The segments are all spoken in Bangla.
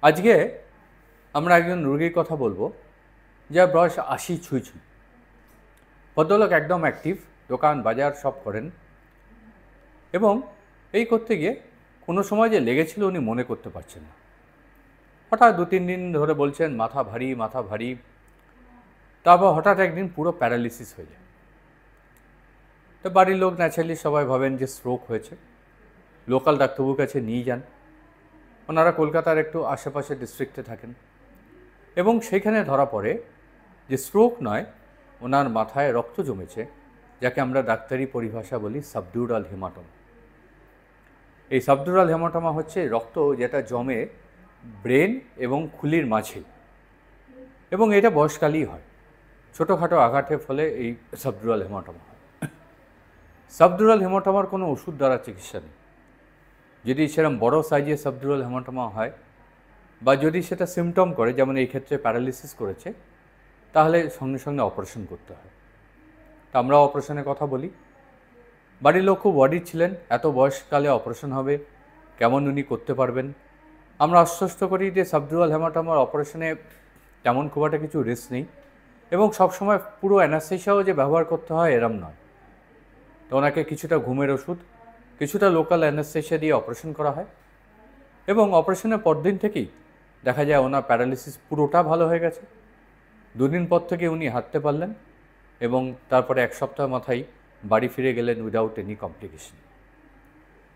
আজকে আমরা একজন রোগীর কথা বলবো, যার বয়স ৮০ ছুঁই ছুঁই। ভদ্রলোক একদম অ্যাক্টিভ, দোকান বাজার সব করেন এবং এই করতে গিয়ে কোনো সময় যে লেগেছিল উনি মনে করতে পারছেন না। হঠাৎ ২-৩ দিন ধরে বলছেন মাথা ভারী মাথা ভারী, তারপর হঠাৎ একদিন পুরো প্যারালিসিস হয়ে যায়। তো বাড়ির লোক ন্যাচারালি সবাই ভাবেন যে স্ট্রোক হয়েছে, লোকাল ডাক্তারবাবুর কাছে নিয়ে যান। ওনারা কলকাতার একটু আশেপাশে ডিস্ট্রিক্টে থাকেন এবং সেইখানে ধরা পড়ে যে স্ট্রোক নয়, ওনার মাথায় রক্ত জমেছে, যাকে আমরা ডাক্তারি পরিভাষা বলি সাবডিউরাল হেমাটোমা। এই সাবডিউরাল হেমাটোমা হচ্ছে রক্ত যেটা জমে ব্রেন এবং খুলির মাঝে, এবং এটা বয়সকালেই হয়। ছোটোখাটো আঘাতের ফলে এই সাবডিউরাল হেমাটোমা হয়। সাবডিউরাল হেমাটোমার কোনো ওষুধ দ্বারা চিকিৎসা নেই। যদি সেরকম বড় সাইজের সাবডিউরাল হেমাটোমা হয় বা যদি সেটা সিমটম করে, যেমন এই ক্ষেত্রে প্যারালিসিস করেছে, তাহলে সঙ্গে সঙ্গে অপারেশন করতে হয়। তা আমরা অপারেশনের কথা বলি। বাড়ির লোক খুব ওয়ারিড ছিলেন, এত বয়সকালে অপারেশন হবে, কেমন উনি করতে পারবেন। আমরা আশ্বস্ত করি যে সাবডিউরাল হেমাটোমার অপারেশনে তেমন খুব একটা কিছু রিস্ক নেই এবং সবসময় পুরো অ্যানাস্থেশিয়াও যে ব্যবহার করতে হয় এরম নয়। তো ওনাকে কিছুটা ঘুমের ওষুধ, কিছুটা লোকাল অ্যানাস্থেশিয়া দিয়ে অপারেশন করা হয় এবং অপারেশনের পরদিন থেকেই দেখা যায় ওনার প্যারালিসিস পুরোটা ভালো হয়ে গেছে। ২ দিন পর থেকে উনি হাঁটতে পারলেন এবং তারপরে ১ সপ্তাহ মাথায় বাড়ি ফিরে গেলেন উইদাউট এনি কমপ্লিকেশন।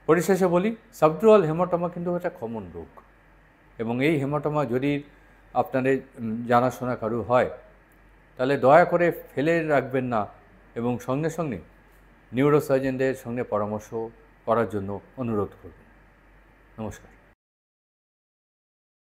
পরিশেষে বলি, সাবডিউরাল হেমাটোমা কিন্তু একটা কমন রোগ এবং এই হেমাটোমা যদি আপনাদের জানাশোনা কারু হয়, তাহলে দয়া করে ফেলে রাখবেন না এবং সঙ্গে সঙ্গে নিউরোসার্জনদের সঙ্গে পরামর্শ করার জন্য অনুরোধ করবেন। নমস্কার।